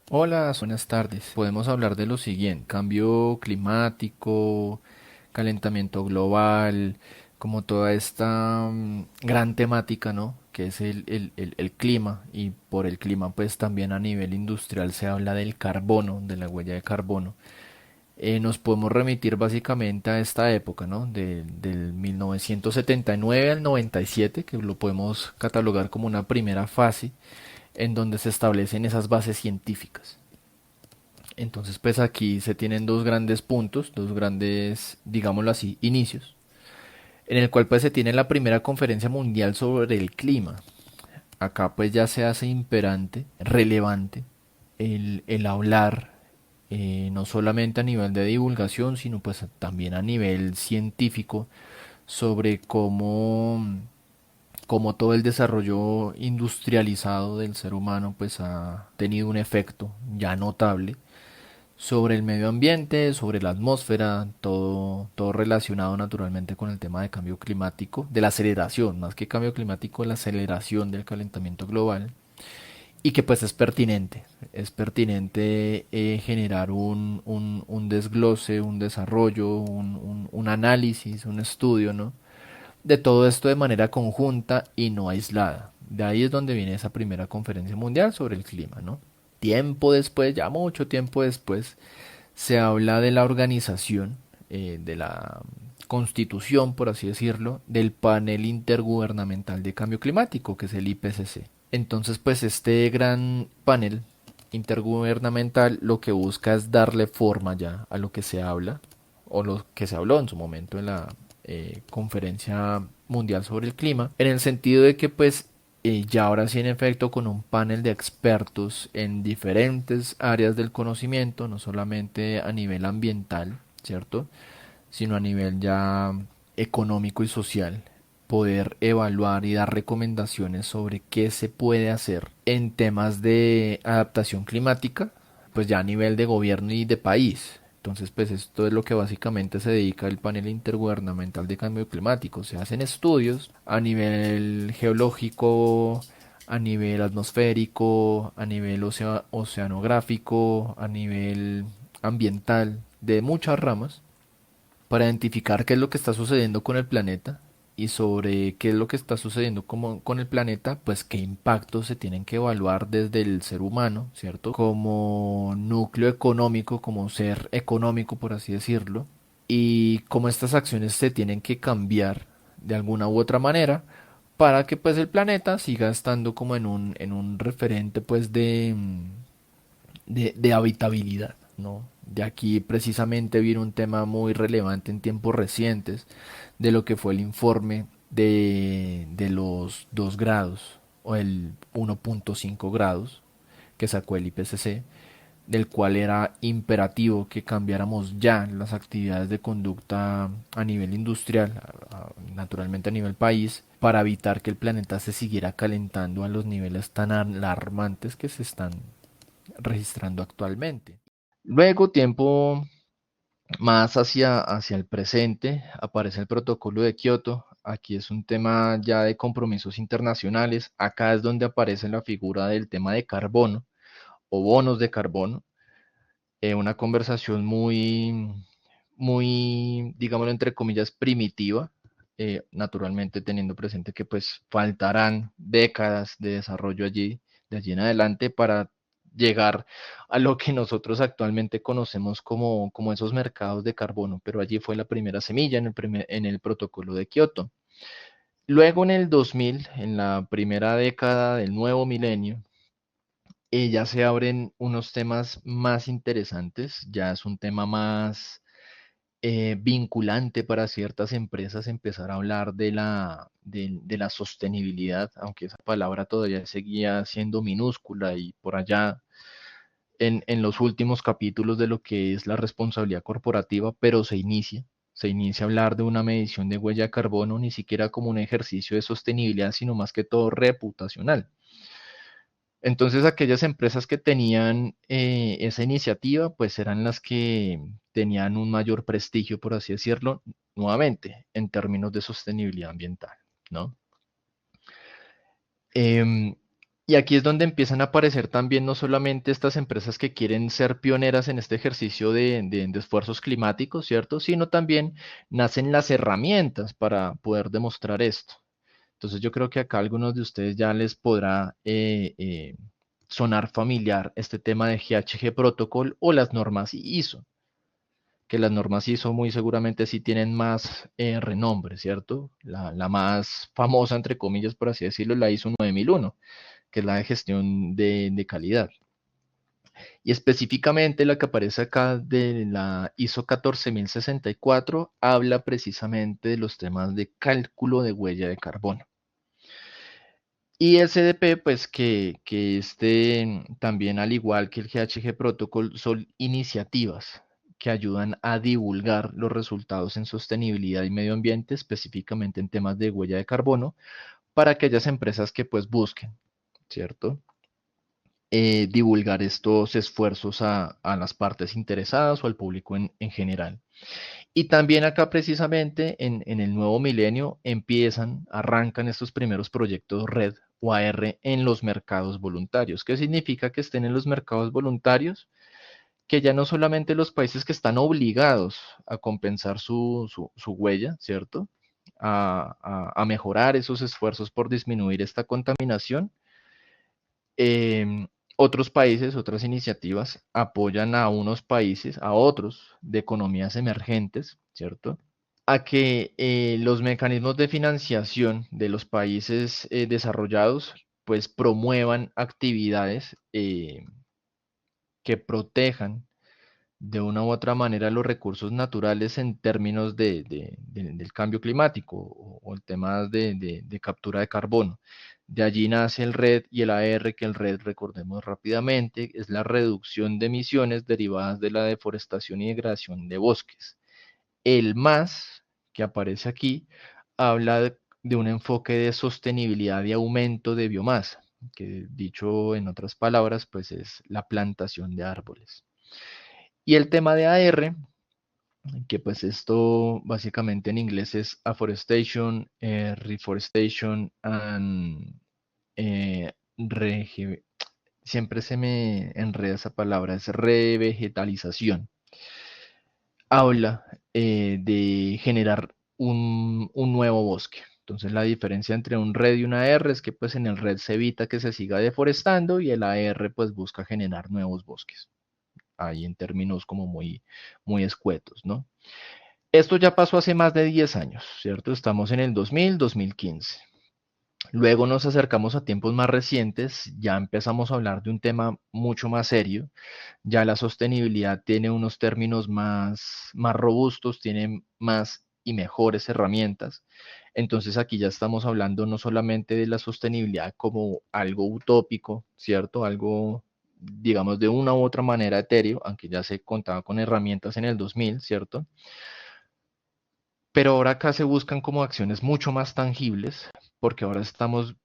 Hola, buenas tardes. Podemos hablar de lo siguiente: cambio climático, calentamiento global, como toda esta gran temática, ¿no? Que es el clima, y por el clima pues también a nivel industrial se habla del carbono, de la huella de carbono. Nos podemos remitir básicamente a esta época, ¿no? Del 1979 al 97, que lo podemos catalogar como una primera fase en donde se establecen esas bases científicas. Entonces, pues aquí se tienen dos grandes puntos, dos grandes, digámoslo así, inicios, en el cual pues se tiene la primera conferencia mundial sobre el clima. Acá pues ya se hace imperante, relevante, el hablar, no solamente a nivel de divulgación, sino pues también a nivel científico, sobre cómo todo el desarrollo industrializado del ser humano pues ha tenido un efecto ya notable sobre el medio ambiente, sobre la atmósfera, todo relacionado naturalmente con el tema de cambio climático, de la aceleración, más que cambio climático, la aceleración del calentamiento global, y que pues es pertinente generar un desglose, un desarrollo, un análisis, un estudio, ¿no? De todo esto de manera conjunta y no aislada. De ahí es donde viene esa primera conferencia mundial sobre el clima, ¿no? Tiempo después, ya mucho tiempo después, se habla de la organización, de la constitución, por así decirlo, del panel intergubernamental de cambio climático, que es el IPCC. Entonces, pues este gran panel intergubernamental lo que busca es darle forma ya a lo que se habla, o lo que se habló en su momento en la conferencia mundial sobre el clima, en el sentido de que pues ya ahora sí en efecto con un panel de expertos en diferentes áreas del conocimiento, no solamente a nivel ambiental, ¿cierto? Sino a nivel ya económico y social, poder evaluar y dar recomendaciones sobre qué se puede hacer en temas de adaptación climática, pues ya a nivel de gobierno y de país. Entonces, pues esto es lo que básicamente se dedica el panel intergubernamental de cambio climático. Se hacen estudios a nivel geológico, a nivel atmosférico, a nivel oceanográfico, a nivel ambiental, de muchas ramas, para identificar qué es lo que está sucediendo con el planeta, y sobre qué es lo que está sucediendo con el planeta, pues qué impactos se tienen que evaluar desde el ser humano, ¿cierto? Como núcleo económico, como ser económico, por así decirlo, y cómo estas acciones se tienen que cambiar de alguna u otra manera para que pues el planeta siga estando como en un referente pues de habitabilidad, ¿no? De aquí precisamente viene un tema muy relevante en tiempos recientes de lo que fue el informe de los 2 grados o el 1.5 grados que sacó el IPCC, del cual era imperativo que cambiáramos ya las actividades de conducta a nivel industrial, naturalmente a nivel país, para evitar que el planeta se siguiera calentando a los niveles tan alarmantes que se están registrando actualmente. Luego, tiempo más hacia el presente, aparece el protocolo de Kioto. Aquí es un tema ya de compromisos internacionales. Acá es donde aparece la figura del tema de carbono o bonos de carbono. Una conversación muy, digámoslo entre comillas, primitiva, naturalmente teniendo presente que pues faltarán décadas de desarrollo allí, de allí en adelante, para llegar a lo que nosotros actualmente conocemos como esos mercados de carbono, pero allí fue la primera semilla en el protocolo de Kioto. Luego en el 2000, en la primera década del nuevo milenio, ya se abren unos temas más interesantes, ya es un tema más vinculante para ciertas empresas empezar a hablar de la sostenibilidad, aunque esa palabra todavía seguía siendo minúscula y por allá en los últimos capítulos de lo que es la responsabilidad corporativa, pero se inicia a hablar de una medición de huella de carbono, ni siquiera como un ejercicio de sostenibilidad, sino más que todo reputacional. Entonces, aquellas empresas que tenían esa iniciativa, pues eran las que tenían un mayor prestigio, por así decirlo, nuevamente, en términos de sostenibilidad ambiental, ¿no? Em, Y aquí es donde empiezan a aparecer también no solamente estas empresas que quieren ser pioneras en este ejercicio de esfuerzos climáticos, ¿cierto? Sino también nacen las herramientas para poder demostrar esto. Entonces yo creo que acá a algunos de ustedes ya les podrá sonar familiar este tema de GHG Protocol o las normas ISO, que las normas ISO muy seguramente sí tienen más renombre, ¿cierto? La más famosa, entre comillas, por así decirlo, es la ISO 9001, que es la de gestión de calidad. Y específicamente la que aparece acá de la ISO 14064 habla precisamente de los temas de cálculo de huella de carbono. Y el CDP, pues que este también, al igual que el GHG Protocol, son iniciativas que ayudan a divulgar los resultados en sostenibilidad y medio ambiente, específicamente en temas de huella de carbono, para aquellas empresas que pues busquen, ¿cierto? Divulgar estos esfuerzos a las partes interesadas o al público en general. Y también acá precisamente en el nuevo milenio arrancan estos primeros proyectos red o AR en los mercados voluntarios. ¿Qué significa que estén en los mercados voluntarios? Que ya no solamente los países que están obligados a compensar su huella, ¿cierto? A mejorar esos esfuerzos por disminuir esta contaminación, eh, otros países, otras iniciativas apoyan a unos países, a otros de economías emergentes, ¿cierto? A que los mecanismos de financiación de los países desarrollados pues promuevan actividades que protejan de una u otra manera los recursos naturales en términos del cambio climático o el tema de captura de carbono. De allí nace el RED y el AR, que el RED, recordemos rápidamente, es la reducción de emisiones derivadas de la deforestación y degradación de bosques. El más, que aparece aquí, habla de un enfoque de sostenibilidad y aumento de biomasa, que dicho en otras palabras, pues es la plantación de árboles. Y el tema de AR, que pues esto básicamente en inglés es Afforestation, Reforestation and eh, siempre se me enreda esa palabra, es revegetalización. Habla de generar un nuevo bosque. Entonces la diferencia entre un red y una AR es que pues en el red se evita que se siga deforestando y el AR pues busca generar nuevos bosques. Ahí en términos como muy escuetos, ¿no? Esto ya pasó hace más de 10 años, ¿cierto? Estamos en el 2015. Luego nos acercamos a tiempos más recientes, ya empezamos a hablar de un tema mucho más serio, ya la sostenibilidad tiene unos términos más robustos, tiene más y mejores herramientas. Entonces aquí ya estamos hablando no solamente de la sostenibilidad como algo utópico, ¿cierto? Algo, digamos, de una u otra manera etéreo, aunque ya se contaba con herramientas en el 2000, ¿cierto? Pero ahora acá se buscan como acciones mucho más tangibles, porque ahora estamos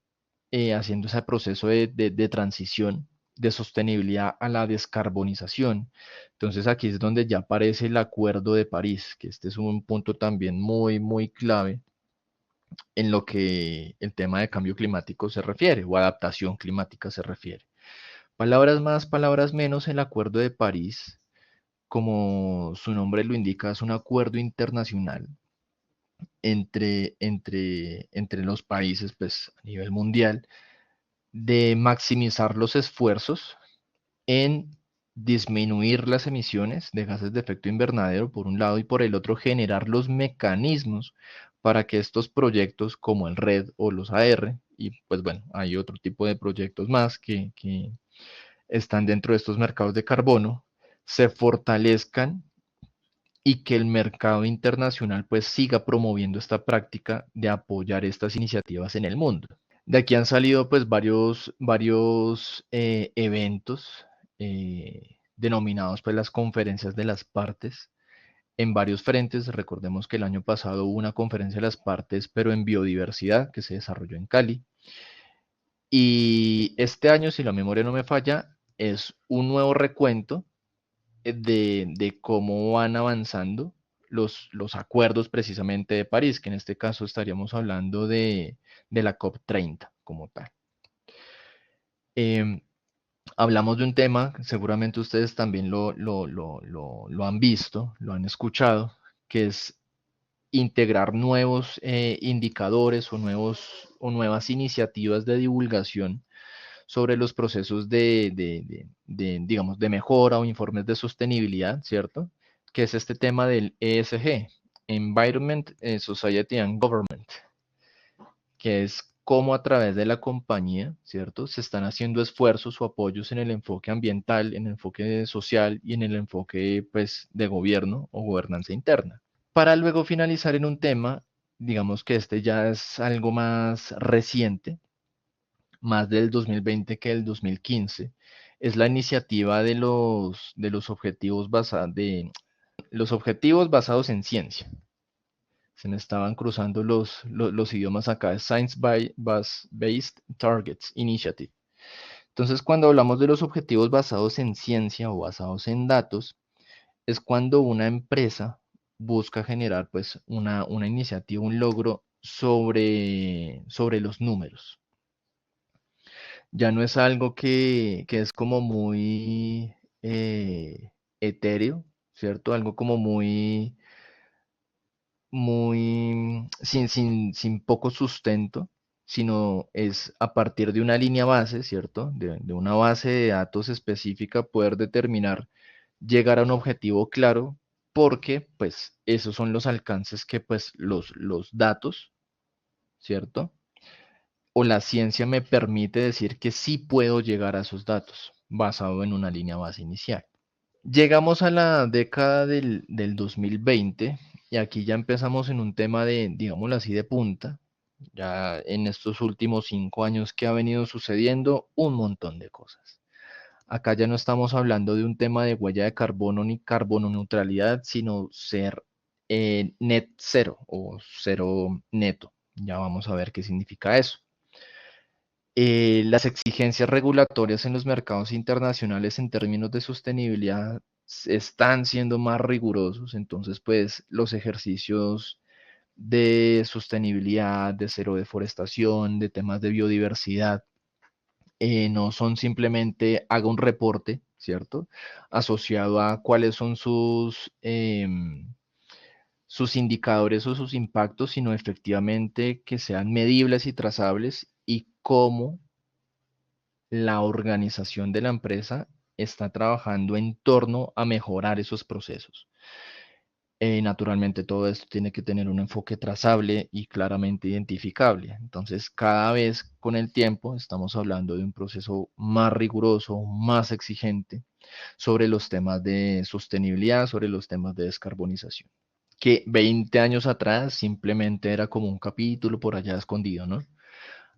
haciendo ese proceso de transición de sostenibilidad a la descarbonización. Entonces aquí es donde ya aparece el Acuerdo de París, que este es un punto también muy clave en lo que el tema de cambio climático se refiere o adaptación climática se refiere. Palabras más, palabras menos, el Acuerdo de París, como su nombre lo indica, es un acuerdo internacional entre los países pues, a nivel mundial de maximizar los esfuerzos en disminuir las emisiones de gases de efecto invernadero por un lado y por el otro generar los mecanismos para que estos proyectos como el RED o los AR, y pues bueno, hay otro tipo de proyectos más que están dentro de estos mercados de carbono, se fortalezcan y que el mercado internacional pues siga promoviendo esta práctica de apoyar estas iniciativas en el mundo. De aquí han salido pues varios eventos denominados pues las conferencias de las partes en varios frentes. Recordemos que el año pasado hubo una conferencia de las partes, pero en biodiversidad, que se desarrolló en Cali. Y este año, si la memoria no me falla, es un nuevo recuento de cómo van avanzando los acuerdos precisamente de París, que en este caso estaríamos hablando de la COP30 como tal. Em, Hablamos de un tema, seguramente ustedes también lo han visto, lo han escuchado, que es integrar nuevos indicadores o nuevas iniciativas de divulgación sobre los procesos digamos, de mejora o informes de sostenibilidad, ¿cierto? Que es este tema del ESG, Environment, Society and Government, que es cómo a través de la compañía, ¿cierto? Se están haciendo esfuerzos o apoyos en el enfoque ambiental, en el enfoque social y en el enfoque, pues, de gobierno o gobernanza interna. Para luego finalizar en un tema, digamos que este ya es algo más reciente, más del 2020 que del 2015, es la iniciativa de los objetivos los objetivos basados en ciencia. Se me estaban cruzando los idiomas acá, es Based Targets Initiative. Entonces, cuando hablamos de los objetivos basados en ciencia o basados en datos, es cuando una empresa busca generar pues una iniciativa, un logro sobre los números. Ya no es algo que es como muy etéreo, ¿cierto? Algo como muy sin poco sustento, sino es a partir de una línea base, ¿cierto? De una base de datos específica poder determinar, llegar a un objetivo claro, porque pues esos son los alcances que pues los datos, ¿cierto? O la ciencia me permite decir que sí puedo llegar a esos datos basado en una línea base inicial. Llegamos a la década del 2020 y aquí ya empezamos en un tema de, digámoslo así, de punta. Ya en estos últimos 5 años que ha venido sucediendo un montón de cosas. Acá ya no estamos hablando de un tema de huella de carbono ni carbono neutralidad, sino ser net cero o cero neto. Ya vamos a ver qué significa eso. Las exigencias regulatorias en los mercados internacionales en términos de sostenibilidad están siendo más rigurosos, entonces pues los ejercicios de sostenibilidad, de cero deforestación, de temas de biodiversidad, no son simplemente haga un reporte, ¿cierto? Asociado a cuáles son sus indicadores o sus impactos, sino efectivamente que sean medibles y trazables y cómo la organización de la empresa está trabajando en torno a mejorar esos procesos. Naturalmente todo esto tiene que tener un enfoque trazable y claramente identificable. Entonces, cada vez con el tiempo estamos hablando de un proceso más riguroso, más exigente sobre los temas de sostenibilidad, sobre los temas de descarbonización, que 20 años atrás simplemente era como un capítulo por allá escondido, ¿no?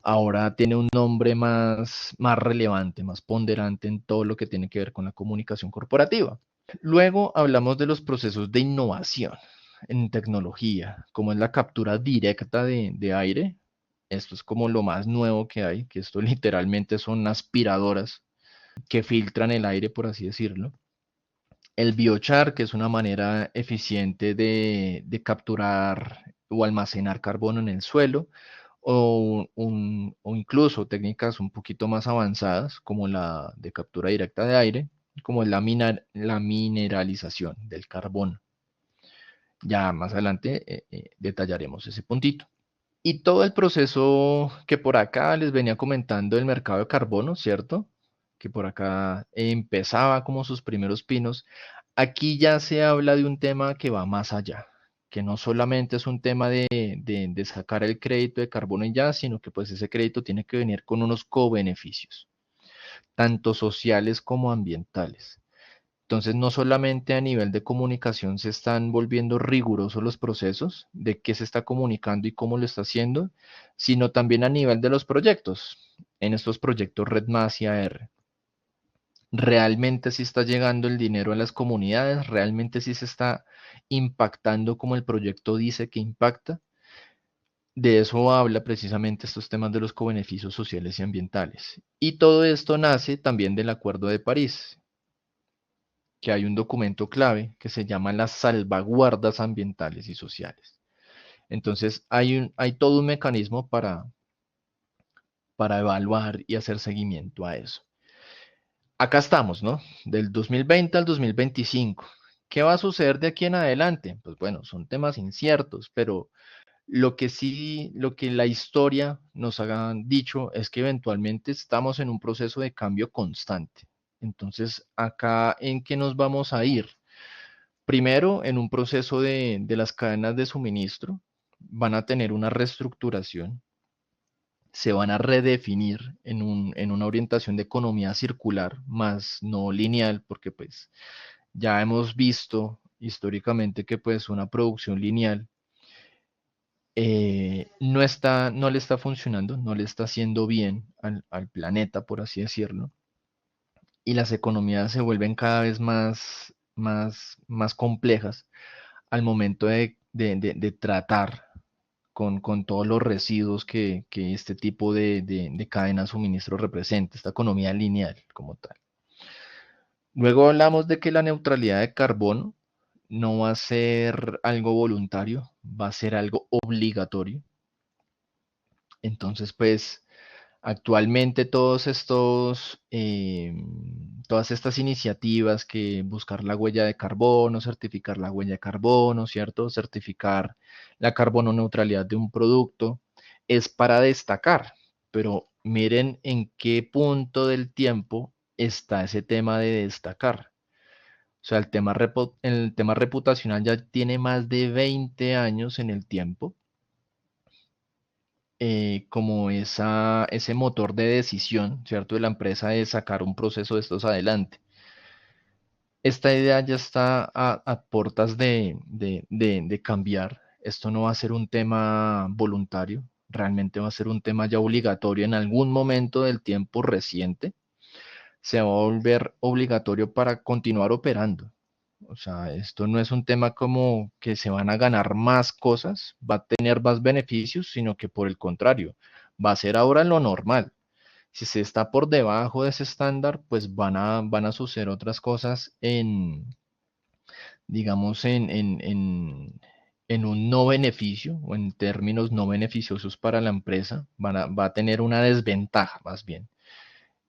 Ahora tiene un nombre más relevante, más ponderante en todo lo que tiene que ver con la comunicación corporativa. Luego hablamos de los procesos de innovación en tecnología, como es la captura directa de aire. Esto es como lo más nuevo que hay, que esto literalmente son aspiradoras que filtran el aire, por así decirlo. El biochar, que es una manera eficiente de capturar o almacenar carbono en el suelo, o incluso técnicas un poquito más avanzadas, como la de captura directa de aire, como es la mineralización del carbono. Ya más adelante detallaremos ese puntito. Y todo el proceso que por acá les venía comentando del mercado de carbono, ¿cierto? Que por acá empezaba como sus primeros pinos. Aquí ya se habla de un tema que va más allá, que no solamente es un tema de sacar el crédito de carbono y ya, sino que pues ese crédito tiene que venir con unos co-beneficios, tanto sociales como ambientales. Entonces, no solamente a nivel de comunicación se están volviendo rigurosos los procesos de qué se está comunicando y cómo lo está haciendo, sino también a nivel de los proyectos. En estos proyectos Red Más y AR, ¿realmente sí está llegando el dinero a las comunidades? ¿Realmente sí se está impactando como el proyecto dice que impacta? De eso habla precisamente estos temas de los cobeneficios sociales y ambientales. Y todo esto nace también del Acuerdo de París, que hay un documento clave que se llama las salvaguardas ambientales y sociales. Entonces, hay todo un mecanismo para evaluar y hacer seguimiento a eso. Acá estamos, ¿no? Del 2020 al 2025. ¿Qué va a suceder de aquí en adelante? Pues bueno, son temas inciertos, pero lo que sí, lo que la historia nos ha dicho es que eventualmente estamos en un proceso de cambio constante. Entonces, acá, ¿en qué nos vamos a ir? Primero, en un proceso de las cadenas de suministro, van a tener una reestructuración, se van a redefinir en una orientación de economía circular, más no lineal, porque pues ya hemos visto históricamente que pues una producción lineal no le está funcionando, no le está haciendo bien al planeta, por así decirlo, y las economías se vuelven cada vez más complejas al momento de tratar con todos los residuos que este tipo de cadena de suministro representa, esta economía lineal como tal. Luego hablamos de que la neutralidad de carbono no va a ser algo voluntario, va a ser algo obligatorio. Entonces, pues, actualmente todas estas iniciativas que buscar la huella de carbono, certificar la huella de carbono, ¿cierto? Certificar la carbono neutralidad de un producto, es para destacar, pero miren en qué punto del tiempo está ese tema de destacar. O sea, el tema reputacional ya tiene más de 20 años en el tiempo como ese motor de decisión, ¿cierto? De la empresa de sacar un proceso de estos adelante. Esta idea ya está a puertas de cambiar. Esto no va a ser un tema voluntario, realmente va a ser un tema ya obligatorio en algún momento del tiempo reciente. Se va a volver obligatorio para continuar operando. O sea, esto no es un tema como que se van a ganar más cosas, va a tener más beneficios, sino que por el contrario, va a ser ahora lo normal. Si se está por debajo de ese estándar, pues van a suceder otras cosas digamos, en un no beneficio o en términos no beneficiosos para la empresa, va a tener una desventaja más bien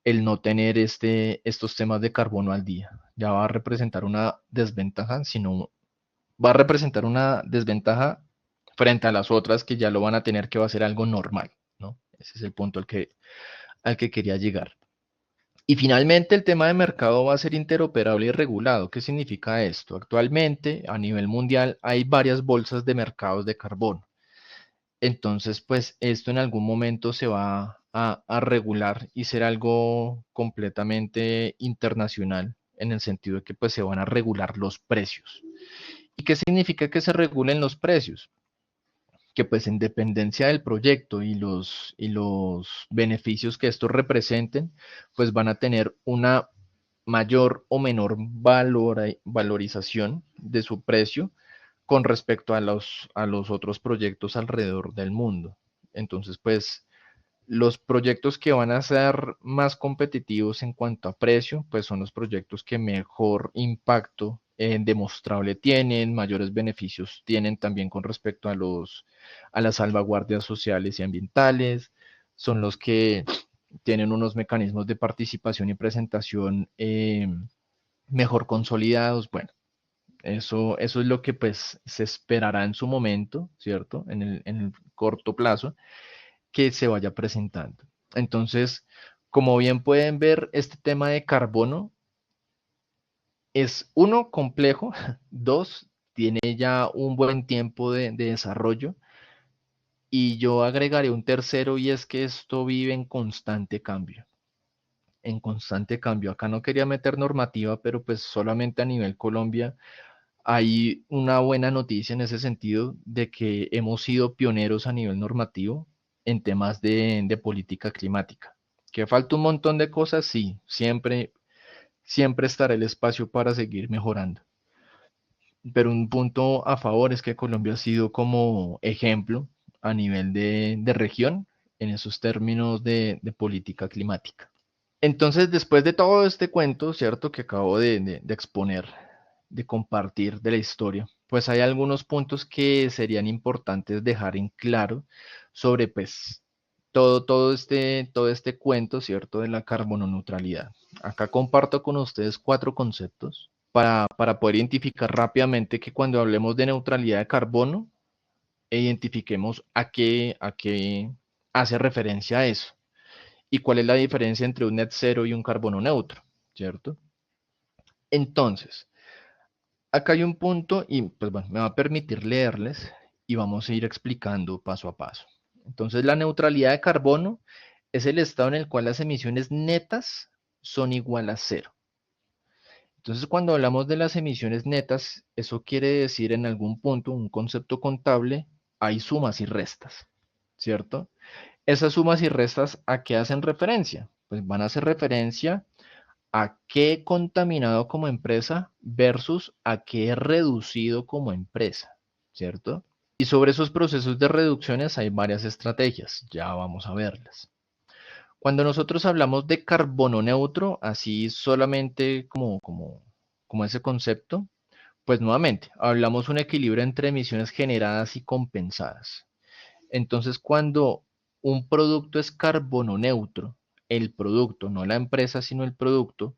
el no tener estos temas de carbono al día. Ya va a representar una desventaja, sino va a representar una desventaja frente a las otras que ya lo van a tener, que va a ser algo normal, ¿no? Ese es el punto al que quería llegar. Y finalmente el tema de mercado va a ser interoperable y regulado. ¿Qué significa esto? Actualmente a nivel mundial hay varias bolsas de mercados de carbono. Entonces, pues esto en algún momento se va a regular y ser algo completamente internacional en el sentido de que pues se van a regular los precios. ¿Y qué significa que se regulen los precios? Que pues en dependencia del proyecto y los beneficios que estos representen, pues van a tener una mayor o menor valorización de su precio con respecto a los otros proyectos alrededor del mundo. Entonces, pues los proyectos que van a ser más competitivos en cuanto a precio, pues son los proyectos que mejor impacto demostrable tienen, mayores beneficios tienen también con respecto a las salvaguardias sociales y ambientales, son los que tienen unos mecanismos de participación y presentación mejor consolidados. Bueno, eso es lo que pues se esperará en su momento, ¿cierto? En el corto plazo que se vaya presentando. Entonces, como bien pueden ver, este tema de carbono es uno complejo, dos, tiene ya un buen tiempo de desarrollo y yo agregaré un tercero y es que esto vive en constante cambio. En constante cambio. Acá no quería meter normativa, pero pues solamente a nivel Colombia hay una buena noticia en ese sentido de que hemos sido pioneros a nivel normativo en temas de política climática. Que falta un montón de cosas, sí, siempre estará el espacio para seguir mejorando. Pero un punto a favor es que Colombia ha sido como ejemplo a nivel de región en esos términos de política climática. Entonces, después de todo este cuento, ¿cierto? Que acabo de exponer, de compartir de la historia, pues hay algunos puntos que serían importantes dejar en claro sobre, pues, todo este cuento, ¿cierto? De la carbono neutralidad. Acá comparto con ustedes cuatro conceptos para poder identificar rápidamente que cuando hablemos de neutralidad de carbono, identifiquemos a qué hace referencia a eso y cuál es la diferencia entre un net cero y un carbono neutro, ¿cierto? Entonces, acá hay un punto y pues bueno, me va a permitir leerles y vamos a ir explicando paso a paso. Entonces, la neutralidad de carbono es el estado en el cual las emisiones netas son igual a cero. Entonces, cuando hablamos de las emisiones netas, eso quiere decir en algún punto, un concepto contable, hay sumas y restas, ¿cierto? Esas sumas y restas, ¿a qué hacen referencia? Pues van a hacer referencia a qué he contaminado como empresa versus a qué he reducido como empresa, ¿cierto? Y sobre esos procesos de reducciones hay varias estrategias, ya vamos a verlas. Cuando nosotros hablamos de carbono neutro, así solamente como ese concepto, pues nuevamente hablamos un equilibrio entre emisiones generadas y compensadas. Entonces, cuando un producto es carbono neutro, el producto, no la empresa, sino el producto,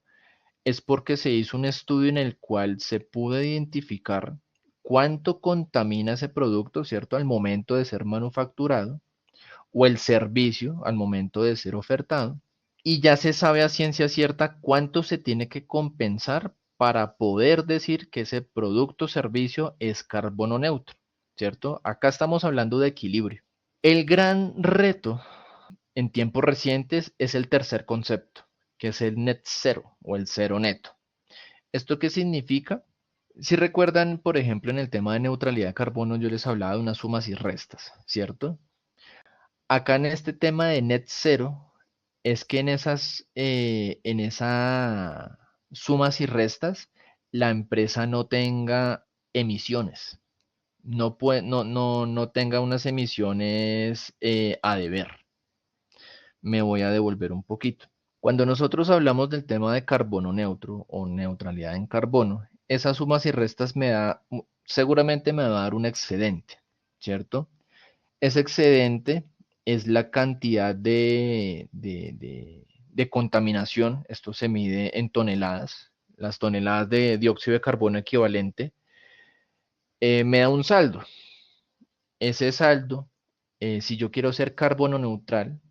es porque se hizo un estudio en el cual se pudo identificar cuánto contamina ese producto, ¿cierto? Al momento de ser manufacturado o el servicio al momento de ser ofertado. Y ya se sabe a ciencia cierta cuánto se tiene que compensar para poder decir que ese producto o servicio es carbono neutro, ¿cierto? Acá estamos hablando de equilibrio. El gran reto en tiempos recientes es el tercer concepto, que es el net cero o el cero neto. ¿Esto qué significa? Si recuerdan, por ejemplo, en el tema de neutralidad de carbono, yo les hablaba de unas sumas y restas, ¿cierto? Acá en este tema de net cero, es que en esa sumas y restas, la empresa no tenga emisiones, no tenga unas emisiones a deber. Me voy a devolver un poquito. Cuando nosotros hablamos del tema de carbono neutro o neutralidad en carbono, esas sumas y restas seguramente me va a dar un excedente, ¿cierto? Ese excedente es la cantidad de contaminación, esto se mide en toneladas, las toneladas de dióxido de carbono equivalente, me da un saldo. Ese saldo, si yo quiero ser carbono neutral,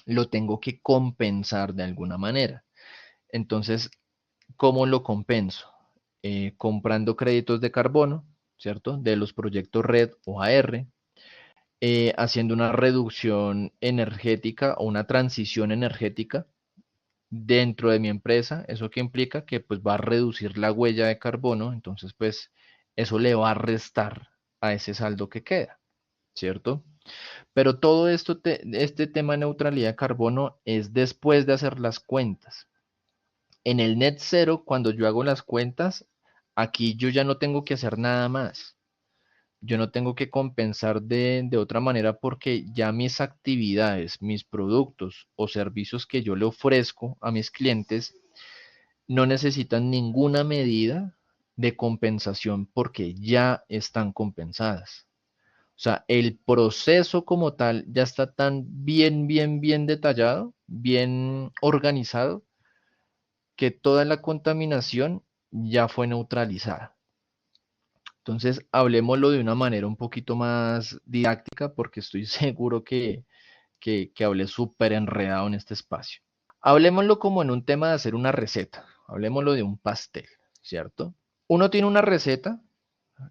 lo tengo que compensar de alguna manera. Entonces, ¿cómo lo compenso? Comprando créditos de carbono, ¿cierto? De los proyectos RED o AR, haciendo una reducción energética o una transición energética dentro de mi empresa. ¿Eso qué implica? Que pues va a reducir la huella de carbono, entonces pues eso le va a restar a ese saldo que queda, ¿cierto? Pero todo esto, este tema de neutralidad de carbono es después de hacer las cuentas. En el net cero, cuando yo hago las cuentas, aquí yo ya no tengo que hacer nada más. Yo no tengo que compensar de otra manera porque ya mis actividades, mis productos o servicios que yo le ofrezco a mis clientes no necesitan ninguna medida de compensación porque ya están compensadas. O sea, el proceso como tal ya está tan bien detallado, bien organizado, que toda la contaminación ya fue neutralizada. Entonces, hablemoslo de una manera un poquito más didáctica porque estoy seguro que hablé súper enredado en este espacio. Hablemoslo como en un tema de hacer una receta. Hablemoslo de un pastel, ¿cierto? Uno tiene una receta,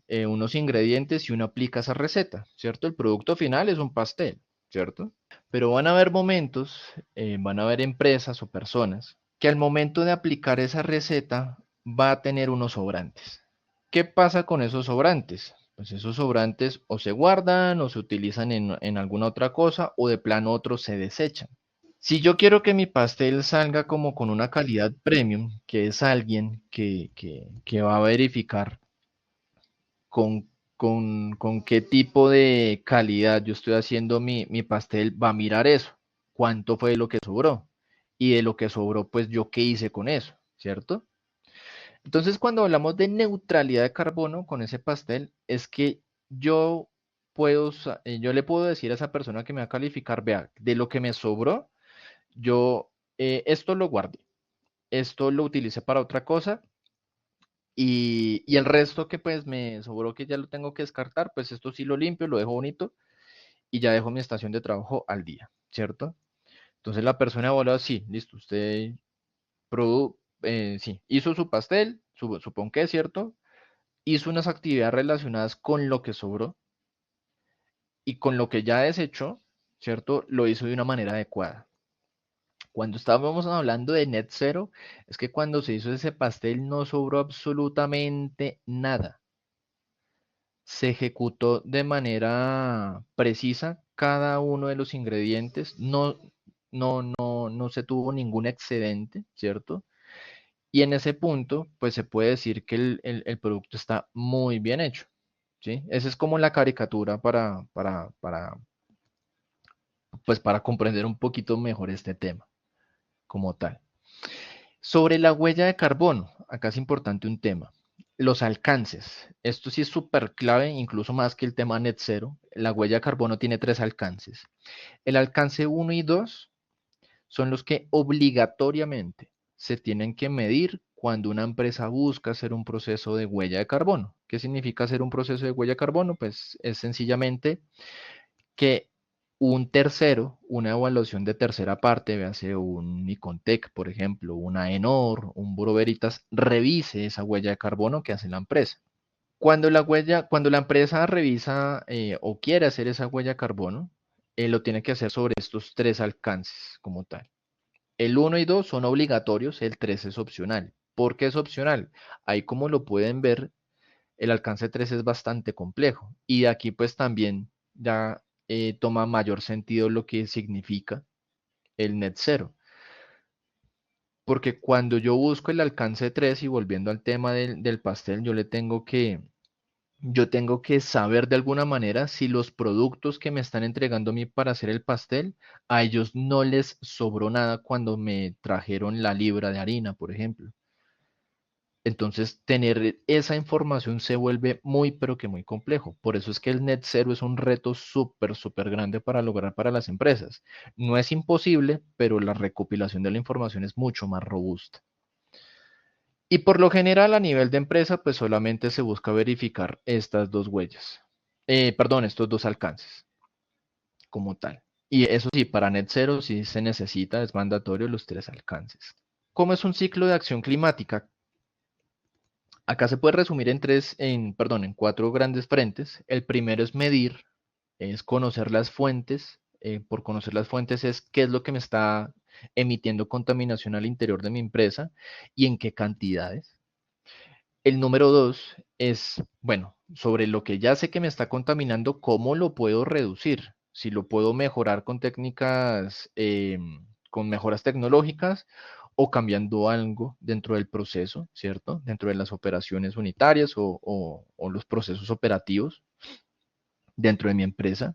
unos ingredientes y uno aplica esa receta, ¿cierto? El producto final es un pastel, ¿cierto? Pero van a haber momentos, van a haber empresas o personas que al momento de aplicar esa receta va a tener unos sobrantes. ¿Qué pasa con esos sobrantes? Pues esos sobrantes o se guardan o se utilizan en alguna otra cosa o de plano otros se desechan. Si yo quiero que mi pastel salga como con una calidad premium, que es alguien que va a verificar con, con qué tipo de calidad yo estoy haciendo mi pastel, va a mirar eso. ¿Cuánto fue lo que sobró? Y de lo que sobró, pues yo qué hice con eso, ¿cierto? Entonces, cuando hablamos de neutralidad de carbono con ese pastel, es que yo yo le puedo decir a esa persona que me va a calificar, vea, de lo que me sobró, yo esto lo guardé, esto lo utilicé para otra cosa y el resto que pues me sobró que ya lo tengo que descartar, pues esto sí lo limpio, lo dejo bonito y ya dejo mi estación de trabajo al día, ¿cierto? Entonces la persona evaluada, sí, listo, usted sí, hizo su pastel, supongo que es cierto, hizo unas actividades relacionadas con lo que sobró y con lo que ya desechó, ¿cierto? Lo hizo de una manera adecuada. Cuando estábamos hablando de net zero, es que cuando se hizo ese pastel no sobró absolutamente nada. Se ejecutó de manera precisa cada uno de los ingredientes, no se tuvo ningún excedente, ¿cierto? Y en ese punto, pues se puede decir que el producto está muy bien hecho, ¿sí? Esa es como la caricatura pues para comprender un poquito mejor este tema como tal. Sobre la huella de carbono, acá es importante un tema. Los alcances. Esto sí es súper clave, incluso más que el tema net zero. La huella de carbono tiene tres alcances. El alcance uno y 2 son los que obligatoriamente se tienen que medir cuando una empresa busca hacer un proceso de huella de carbono. ¿Qué significa hacer un proceso de huella de carbono? Pues es sencillamente que un tercero, una evaluación de tercera parte, véase un Icontec, por ejemplo, una Enor, un Bureau Veritas, revise esa huella de carbono que hace la empresa. Cuando la empresa revisa o quiere hacer esa huella de carbono, lo tiene que hacer sobre estos tres alcances como tal. El uno y 2 son obligatorios, el 3 es opcional. ¿Por qué es opcional? Ahí como lo pueden ver, el alcance 3 es bastante complejo. Y de aquí pues también ya toma mayor sentido lo que significa el net zero. Porque cuando yo busco el alcance 3 y volviendo al tema del pastel, yo tengo que saber de alguna manera si los productos que me están entregando a mí para hacer el pastel, a ellos no les sobró nada cuando me trajeron la libra de harina, por ejemplo. Entonces, tener esa información se vuelve muy, pero que muy complejo. Por eso es que el net zero es un reto súper, súper grande para lograr para las empresas. No es imposible, pero la recopilación de la información es mucho más robusta. Y por lo general, a nivel de empresa, pues solamente se busca verificar estas dos huellas. Perdón, estos dos alcances como tal. Y eso sí, para net zero sí se necesita, es mandatorio los tres alcances. ¿Cómo es un ciclo de acción climática? Acá se puede resumir en cuatro grandes frentes. El primero es medir, es conocer las fuentes. Por conocer las fuentes es qué es lo que me está emitiendo contaminación al interior de mi empresa y en qué cantidades. El número dos es, bueno, sobre lo que ya sé que me está contaminando, ¿cómo lo puedo reducir? Si lo puedo mejorar con técnicas, con mejoras tecnológicas o cambiando algo dentro del proceso, ¿cierto? Dentro de las operaciones unitarias o los procesos operativos dentro de mi empresa.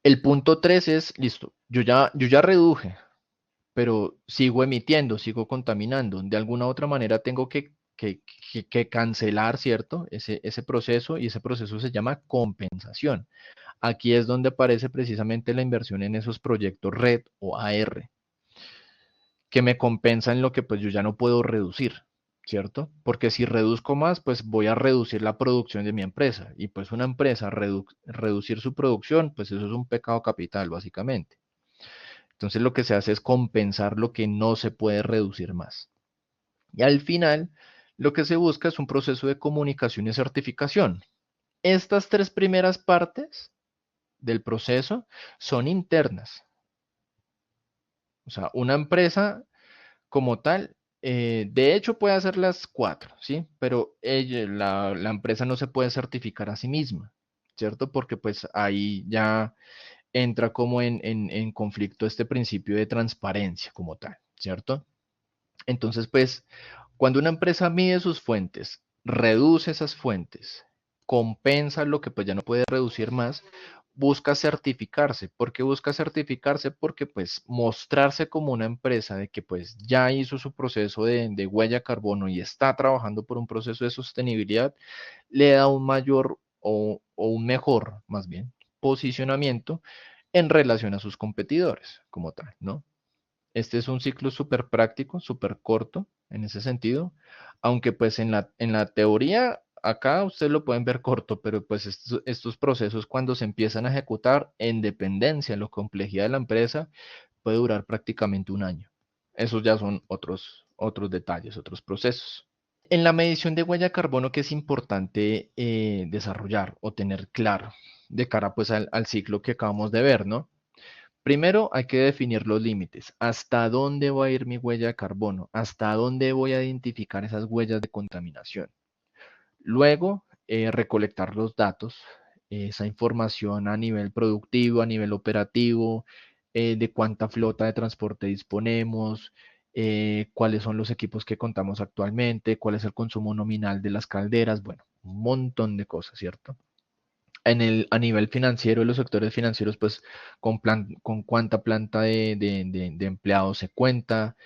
El punto tres es, listo, yo ya reduje, pero sigo emitiendo, sigo contaminando. De alguna u otra manera tengo que cancelar, ¿cierto? Ese proceso y ese proceso se llama compensación. Aquí es donde aparece precisamente la inversión en esos proyectos red o AR, que me compensan lo que pues yo ya no puedo reducir, ¿cierto? Porque si reduzco más, pues voy a reducir la producción de mi empresa. Y pues una empresa reducir su producción, pues eso es un pecado capital, básicamente. Entonces lo que se hace es compensar lo que no se puede reducir más. Y al final, lo que se busca es un proceso de comunicación y certificación. Estas tres primeras partes del proceso son internas. O sea, una empresa como tal, de hecho puede hacer las cuatro, ¿sí? Pero la empresa no se puede certificar a sí misma, ¿cierto? Porque pues ahí ya entra como en conflicto este principio de transparencia como tal, ¿cierto? Entonces, pues, cuando una empresa mide sus fuentes, reduce esas fuentes, compensa lo que pues ya no puede reducir más, busca certificarse. ¿Por qué busca certificarse? Porque pues mostrarse como una empresa de que pues ya hizo su proceso de huella de carbono y está trabajando por un proceso de sostenibilidad, le da un mayor o un mejor, más bien, posicionamiento en relación a sus competidores como tal, ¿no? Este es un ciclo súper práctico, súper corto en ese sentido, aunque pues en la teoría acá ustedes lo pueden ver corto, pero pues estos procesos cuando se empiezan a ejecutar en dependencia, en la complejidad de la empresa, puede durar prácticamente un año. Esos ya son otros detalles, otros procesos. En la medición de huella de carbono, que es importante desarrollar o tener claro de cara pues al ciclo que acabamos de ver, ¿no? Primero hay que definir los límites. ¿Hasta dónde va a ir mi huella de carbono? ¿Hasta dónde voy a identificar esas huellas de contaminación? Luego, recolectar los datos, esa información a nivel productivo, a nivel operativo, de cuánta flota de transporte disponemos, cuáles son los equipos que contamos actualmente, cuál es el consumo nominal de las calderas, bueno, un montón de cosas, ¿cierto? A nivel financiero, los sectores financieros, pues con cuánta planta de empleados se cuenta,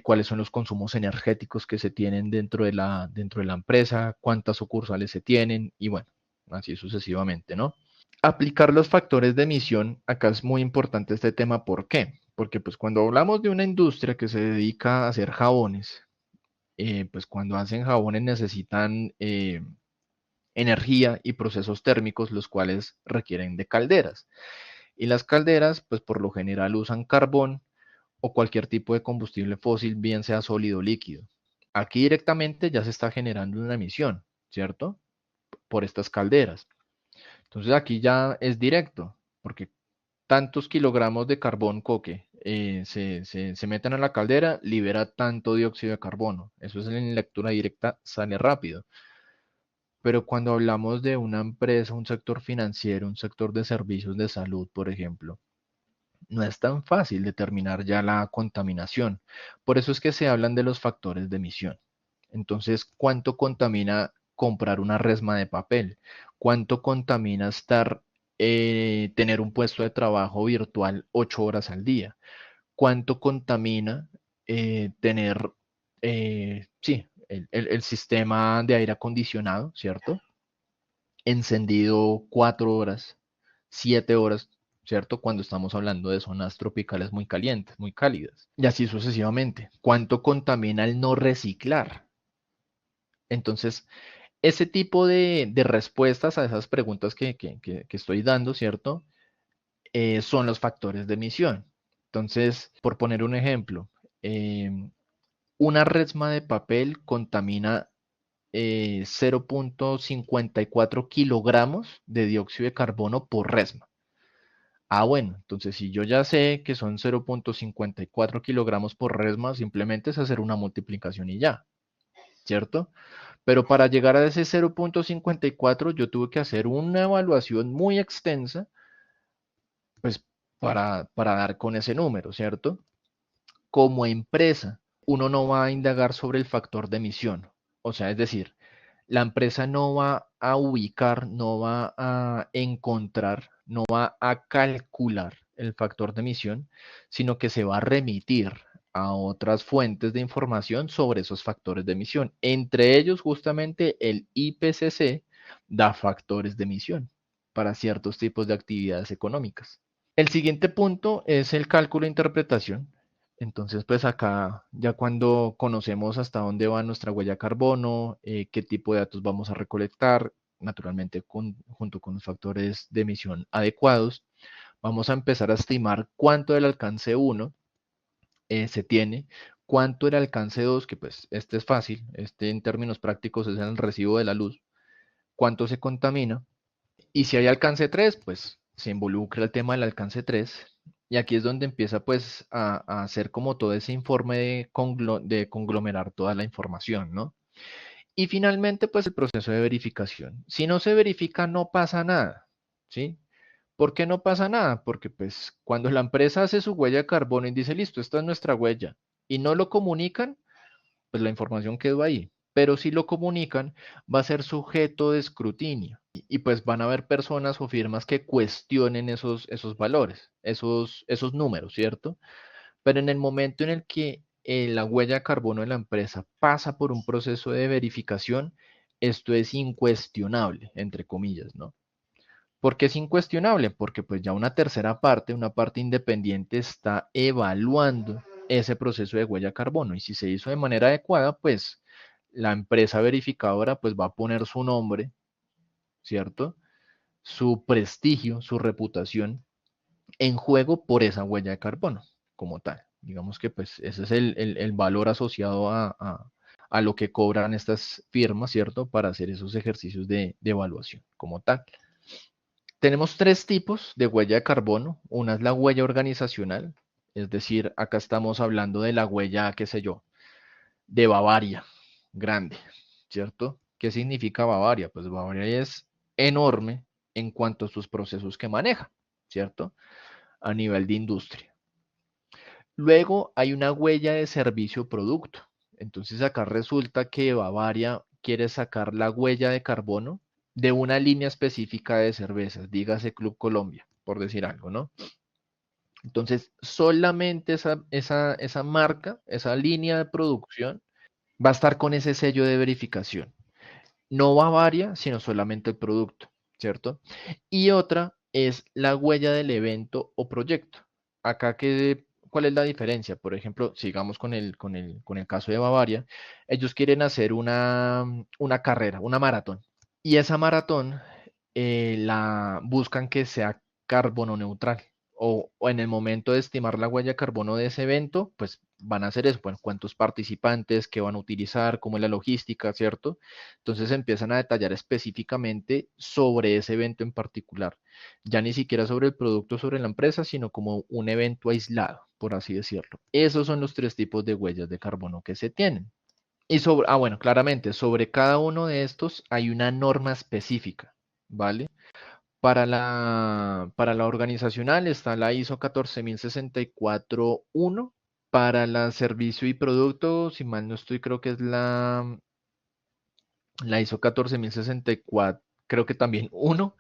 cuáles son los consumos energéticos que se tienen dentro de la empresa, cuántas sucursales se tienen y bueno, así sucesivamente, ¿no? Aplicar los factores de emisión, acá es muy importante este tema, ¿por qué? Porque pues cuando hablamos de una industria que se dedica a hacer jabones, pues cuando hacen jabones necesitan energía y procesos térmicos, los cuales requieren de calderas. Y las calderas, pues por lo general usan carbón o cualquier tipo de combustible fósil, bien sea sólido o líquido. Aquí directamente ya se está generando una emisión, ¿cierto? Por estas calderas. Entonces aquí ya es directo, porque tantos kilogramos de carbón coque se meten a la caldera, libera tanto dióxido de carbono. Eso es en lectura directa, sale rápido. Pero cuando hablamos de una empresa, un sector financiero, un sector de servicios de salud, por ejemplo, no es tan fácil determinar ya la contaminación. Por eso es que se hablan de los factores de emisión. Entonces, ¿cuánto contamina comprar una resma de papel? ¿Cuánto contamina tener un puesto de trabajo virtual 8 horas al día? ¿Cuánto contamina tener, sí, el sistema de aire acondicionado, ¿cierto? Encendido 4 horas, 7 horas, ¿cierto? Cuando estamos hablando de zonas tropicales muy calientes, muy cálidas. Y así sucesivamente. ¿Cuánto contamina el no reciclar? Entonces, ese tipo de respuestas a esas preguntas que estoy dando, ¿cierto? Son los factores de emisión. Entonces, por poner un ejemplo, eh, una resma de papel contamina 0,54 kilogramos de dióxido de carbono por resma. Ah, bueno, entonces si yo ya sé que son 0,54 kilogramos por resma, simplemente es hacer una multiplicación y ya, ¿cierto? Pero para llegar a ese 0,54 yo tuve que hacer una evaluación muy extensa, pues para dar con ese número, ¿cierto? Como empresa, uno no va a indagar sobre el factor de emisión. O sea, es decir, la empresa no va a ubicar, no va a encontrar, no va a calcular el factor de emisión, sino que se va a remitir a otras fuentes de información sobre esos factores de emisión. Entre ellos, justamente el IPCC da factores de emisión para ciertos tipos de actividades económicas. El siguiente punto es el cálculo e interpretación. Entonces, pues acá ya cuando conocemos hasta dónde va nuestra huella de carbono, qué tipo de datos vamos a recolectar, naturalmente junto con los factores de emisión adecuados, vamos a empezar a estimar cuánto del alcance 1 se tiene, cuánto el alcance 2, que pues este es fácil, este en términos prácticos es el recibo de la luz, cuánto se contamina, y si hay alcance 3, pues se involucra el tema del alcance 3. Y aquí es donde empieza pues a hacer como todo ese informe de conglomerar toda la información, ¿no? Y finalmente pues el proceso de verificación. Si no se verifica no pasa nada, ¿sí? ¿Por qué no pasa nada? Porque pues cuando la empresa hace su huella de carbono y dice, listo, esta es nuestra huella, y no lo comunican, pues la información quedó ahí. Pero si lo comunican, va a ser sujeto de escrutinio y pues van a haber personas o firmas que cuestionen esos valores, esos números, ¿cierto? Pero en el momento en el que la huella de carbono de la empresa pasa por un proceso de verificación, esto es incuestionable, entre comillas, ¿no? ¿Por qué es incuestionable? Porque pues ya una tercera parte, una parte independiente está evaluando ese proceso de huella de carbono y si se hizo de manera adecuada, pues la empresa verificadora pues va a poner su nombre, ¿cierto? Su prestigio, su reputación en juego por esa huella de carbono como tal. Digamos que pues ese es el valor asociado a lo que cobran estas firmas, ¿cierto? Para hacer esos ejercicios de evaluación como tal. Tenemos tres tipos de huella de carbono. Una es la huella organizacional, es decir, acá estamos hablando de la huella, qué sé yo, de Bavaria, grande, ¿cierto? ¿Qué significa Bavaria? Pues Bavaria es enorme en cuanto a sus procesos que maneja, ¿cierto? A nivel de industria. Luego hay una huella de servicio producto. Entonces acá resulta que Bavaria quiere sacar la huella de carbono de una línea específica de cervezas, dígase Club Colombia, por decir algo, ¿no? Entonces, solamente esa marca, esa línea de producción, va a estar con ese sello de verificación. No Bavaria, sino solamente el producto, ¿cierto? Y otra es la huella del evento o proyecto. Acá, ¿cuál es la diferencia? Por ejemplo, sigamos con el caso de Bavaria. Ellos quieren hacer una carrera, una maratón. Y esa maratón la buscan que sea carbono neutral. O en el momento de estimar la huella de carbono de ese evento, pues van a hacer eso, bueno, cuántos participantes, qué van a utilizar, cómo es la logística, ¿cierto? Entonces empiezan a detallar específicamente sobre ese evento en particular, ya ni siquiera sobre el producto, sobre la empresa, sino como un evento aislado, por así decirlo. Esos son los tres tipos de huellas de carbono que se tienen. Y bueno, claramente, sobre cada uno de estos hay una norma específica, ¿vale? Para la organizacional está la ISO 14064-1. Para la servicio y producto, si mal no estoy, creo que es la ISO 14064, creo que también 1.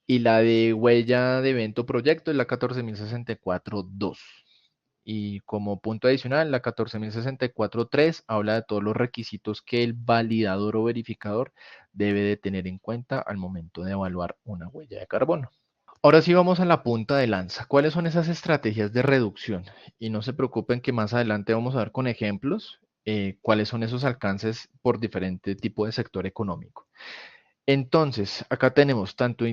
Y la de huella de evento proyecto es la 14064-2. Y como punto adicional, la 14064-3 habla de todos los requisitos que el validador o verificador debe de tener en cuenta al momento de evaluar una huella de carbono. Ahora sí vamos a la punta de lanza. ¿Cuáles son esas estrategias de reducción? Y no se preocupen que más adelante vamos a ver con ejemplos cuáles son esos alcances por diferente tipo de sector económico. Entonces, acá tenemos tanto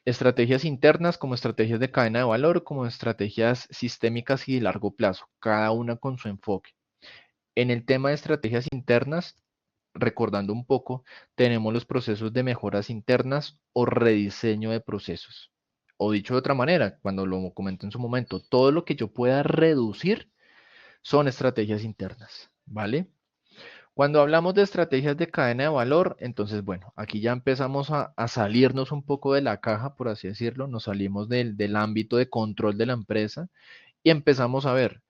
estrategias internas como estrategias de cadena de valor, como estrategias sistémicas y de largo plazo, cada una con su enfoque. En el tema de estrategias internas, recordando un poco, tenemos los procesos de mejoras internas o rediseño de procesos. O dicho de otra manera, cuando lo comenté en su momento, todo lo que yo pueda reducir son estrategias internas, ¿vale? Cuando hablamos de estrategias de cadena de valor, entonces, bueno, aquí ya empezamos a salirnos un poco de la caja, por así decirlo, nos salimos del ámbito de control de la empresa y empezamos a ver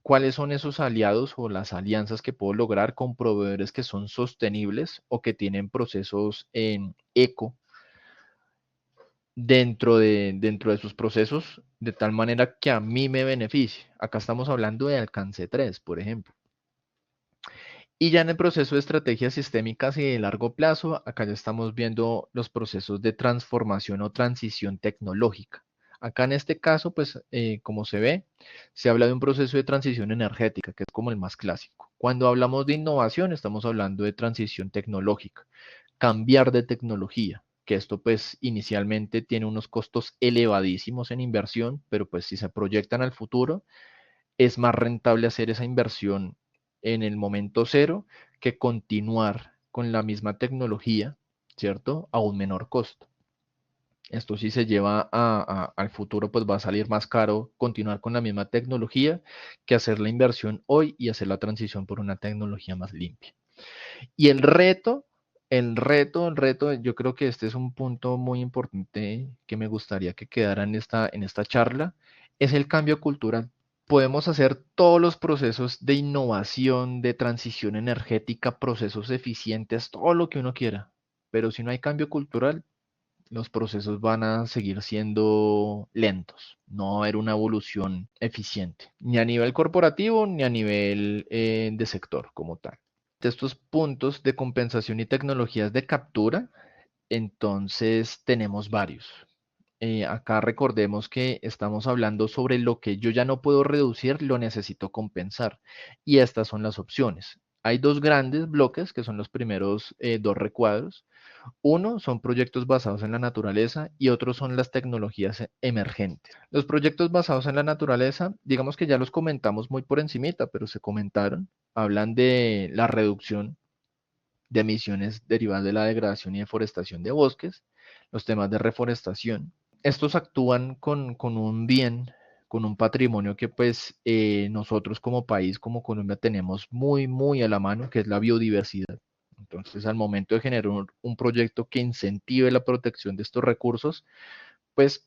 cuáles son esos aliados o las alianzas que puedo lograr con proveedores que son sostenibles o que tienen procesos en eco dentro de sus procesos, de tal manera que a mí me beneficie. Acá estamos hablando de alcance 3, por ejemplo. Y ya en el proceso de estrategias sistémicas y de largo plazo, acá ya estamos viendo los procesos de transformación o transición tecnológica. Acá en este caso, pues como se ve, se habla de un proceso de transición energética, que es como el más clásico. Cuando hablamos de innovación, estamos hablando de transición tecnológica, cambiar de tecnología, que esto pues inicialmente tiene unos costos elevadísimos en inversión, pero pues si se proyectan al futuro, es más rentable hacer esa inversión en el momento cero que continuar con la misma tecnología, ¿cierto? A un menor costo. Esto si se lleva al futuro, pues va a salir más caro continuar con la misma tecnología que hacer la inversión hoy y hacer la transición por una tecnología más limpia. Y el reto, yo creo que este es un punto muy importante que me gustaría que quedara en esta charla, es el cambio cultural. Podemos hacer todos los procesos de innovación, de transición energética, procesos eficientes, todo lo que uno quiera. Pero si no hay cambio cultural, los procesos van a seguir siendo lentos. No va a haber una evolución eficiente, ni a nivel corporativo, ni a nivel de sector como tal. de estos puntos de compensación y tecnologías de captura, entonces tenemos varios. Acá recordemos que estamos hablando sobre lo que yo ya no puedo reducir, lo necesito compensar. Y estas son las opciones. Hay dos grandes bloques que son los primeros dos recuadros. Uno son proyectos basados en la naturaleza y otros son las tecnologías emergentes. Los proyectos basados en la naturaleza, digamos que ya los comentamos muy por encimita, pero se comentaron. Hablan de la reducción de emisiones derivadas de la degradación y deforestación de bosques, los temas de reforestación. Estos actúan con un bien, con un patrimonio que pues nosotros como país, como Colombia, tenemos muy, muy a la mano, que es la biodiversidad. Entonces, al momento de generar un proyecto que incentive la protección de estos recursos, pues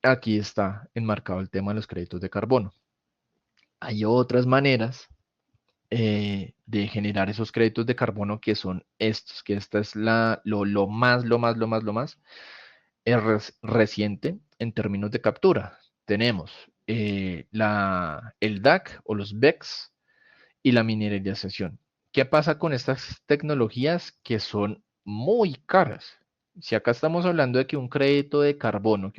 aquí está enmarcado el tema de los créditos de carbono. Hay otras maneras de generar esos créditos de carbono que son estos, que esta es lo más reciente en términos de captura. Tenemos el DAC o los BECS y la mineralización. ¿Qué pasa con estas tecnologías que son muy caras? Si acá estamos hablando de que un crédito de carbono,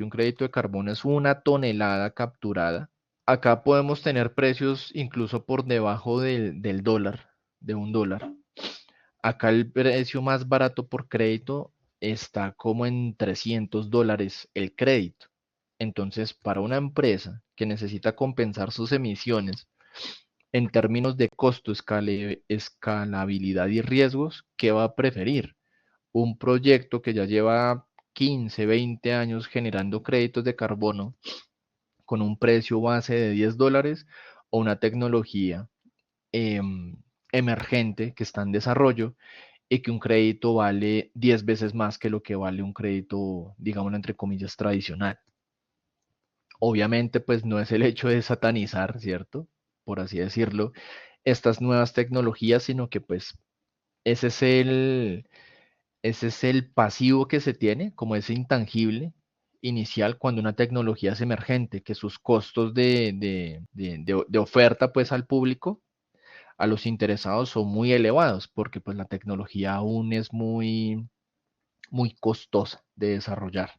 es una tonelada capturada, acá podemos tener precios incluso por debajo del dólar, de un dólar. Acá el precio más barato por crédito está como en $300 el crédito. Entonces, para una empresa que necesita compensar sus emisiones en términos de costo, escalabilidad y riesgos, ¿qué va a preferir? Un proyecto que ya lleva 15, 20 años generando créditos de carbono con un precio base de $10 o una tecnología em, emergente que está en desarrollo y que un crédito vale 10 veces más que lo que vale un crédito, digámoslo entre comillas, tradicional. Obviamente, pues no es el hecho de satanizar, ¿cierto? Por así decirlo, estas nuevas tecnologías, sino que pues ese es ese es el pasivo que se tiene, como ese intangible inicial cuando una tecnología es emergente, que sus costos de oferta pues al público, a los interesados son muy elevados, porque pues la tecnología aún es muy costosa de desarrollar.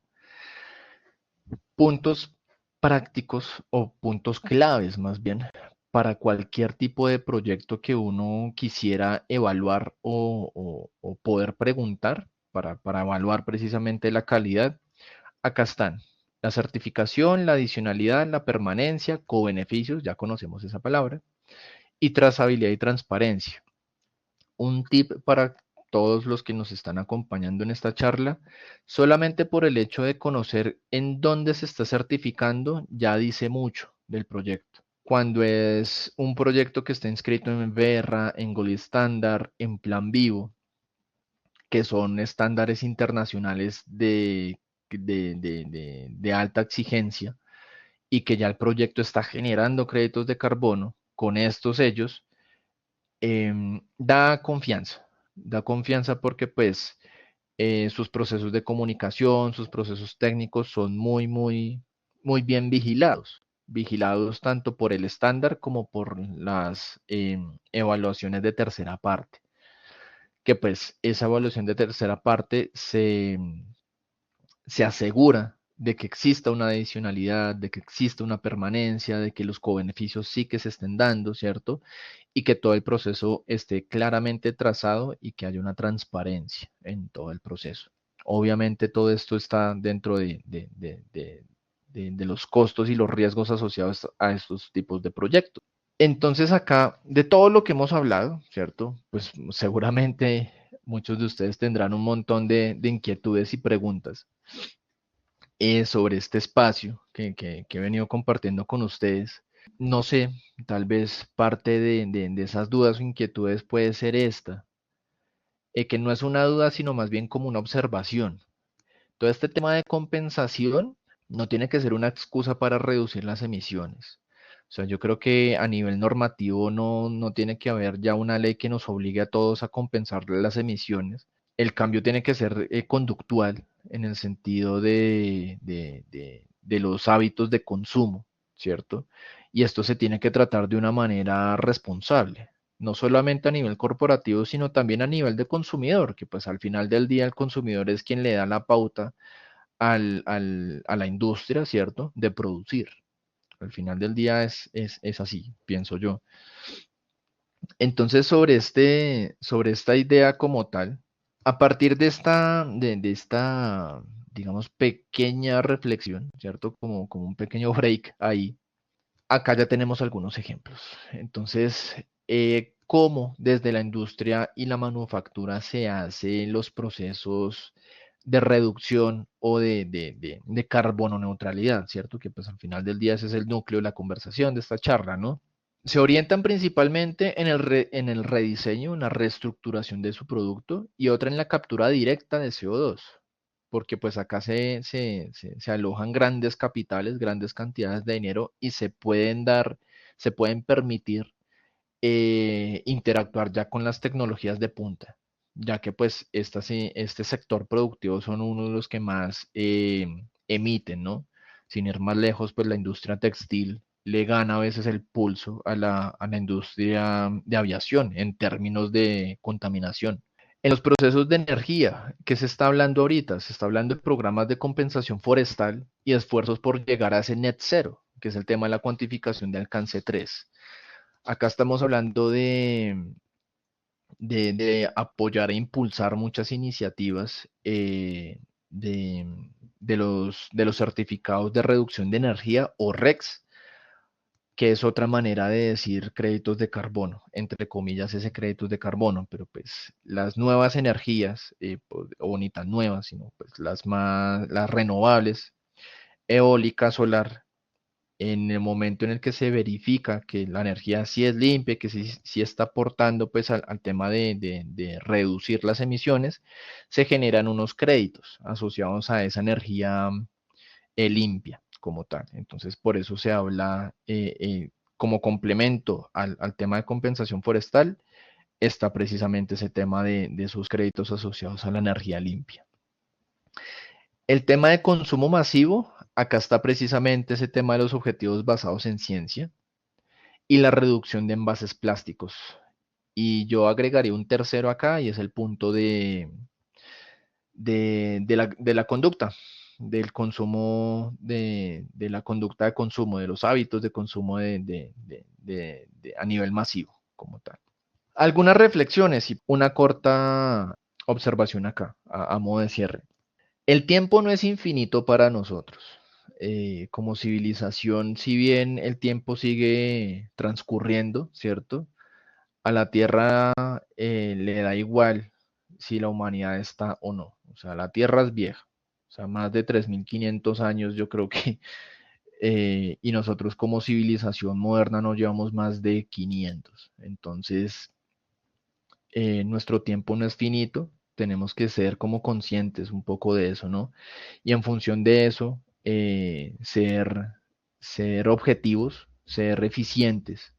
Puntos prácticos o puntos claves más bien para cualquier tipo de proyecto que uno quisiera evaluar o poder preguntar para evaluar precisamente la calidad. Acá están la certificación, la adicionalidad, la permanencia, cobeneficios, ya conocemos esa palabra, y trazabilidad y transparencia. Un tip para todos los que nos están acompañando en esta charla, solamente por el hecho de conocer en dónde se está certificando, ya dice mucho del proyecto. Cuando es un proyecto que está inscrito en Verra, en Gold Standard, en Plan Vivo, que son estándares internacionales de alta exigencia y que ya el proyecto está generando créditos de carbono con estos sellos, da confianza porque pues sus procesos de comunicación, sus procesos técnicos son muy bien vigilados tanto por el estándar como por las evaluaciones de tercera parte, que pues esa evaluación de tercera parte se asegura de que exista una adicionalidad, de que exista una permanencia, de que los cobeneficios sí que se estén dando, ¿cierto? Y que todo el proceso esté claramente trazado y que haya una transparencia en todo el proceso. Obviamente todo esto está dentro de los costos y los riesgos asociados a estos tipos de proyectos. Entonces acá, de todo lo que hemos hablado, ¿cierto? Pues seguramente muchos de ustedes tendrán un montón de inquietudes y preguntas sobre este espacio que he venido compartiendo con ustedes. No sé, tal vez parte de esas dudas o inquietudes puede ser esta, que no es una duda, sino más bien como una observación. Todo este tema de compensación no tiene que ser una excusa para reducir las emisiones. O sea, yo creo que a nivel normativo no tiene que haber ya una ley que nos obligue a todos a compensar las emisiones. El cambio tiene que ser conductual en el sentido de los hábitos de consumo, ¿cierto? Y esto se tiene que tratar de una manera responsable. no solamente a nivel corporativo, sino también a nivel de consumidor, que pues al final del día el consumidor es quien le da la pauta a la industria, ¿cierto?, de producir. Al final del día es así, pienso yo. Entonces, sobre esta idea como tal, a partir de esta, digamos, pequeña reflexión, ¿cierto? Como un pequeño break ahí, acá ya tenemos algunos ejemplos. Entonces, cómo desde la industria y la manufactura se hacen los procesos de reducción o de carbono neutralidad, ¿cierto? Que pues al final del día ese es el núcleo de la conversación de esta charla, ¿no? Se orientan principalmente en el rediseño, una reestructuración de su producto y otra en la captura directa de CO2, porque pues acá se alojan grandes capitales, grandes cantidades de dinero y se pueden permitir interactuar ya con las tecnologías de punta, ya que pues este sector productivo son uno de los que más emiten, ¿no? Sin ir más lejos, pues la industria textil le gana a veces el pulso a la industria de aviación en términos de contaminación. En los procesos de energía, ¿qué se está hablando ahorita? Se está hablando de programas de compensación forestal y esfuerzos por llegar a ese net cero, que es el tema de la cuantificación de alcance 3. Acá estamos hablando de apoyar e impulsar muchas iniciativas de, de los certificados de reducción de energía o RECs, que es otra manera de decir créditos de carbono, entre comillas ese créditos de carbono, pero pues las nuevas energías, o ni tan nuevas, sino pues las renovables, eólica, solar, en el momento en el que se verifica que la energía sí es limpia, que sí está aportando pues al tema de reducir las emisiones, se generan unos créditos asociados a esa energía limpia como tal. Entonces, por eso se habla como complemento al tema de compensación forestal, está precisamente ese tema de sus créditos asociados a la energía limpia. El tema de consumo masivo, acá está precisamente ese tema de los objetivos basados en ciencia y la reducción de envases plásticos. Y yo agregaría un tercero acá y es el punto de la conducta, del consumo, de la conducta de consumo, de los hábitos de consumo a nivel masivo como tal. Algunas reflexiones y una corta observación acá, a modo de cierre. El tiempo no es infinito para nosotros. Como civilización, si bien el tiempo sigue transcurriendo, ¿cierto? A la Tierra le da igual si la humanidad está o no. O sea, la Tierra es vieja. O sea, más de 3.500 años yo creo que, y nosotros como civilización moderna no llevamos más de 500. Entonces, nuestro tiempo no es finito, tenemos que ser como conscientes un poco de eso, ¿no? Y en función de eso, ser objetivos, ser eficientes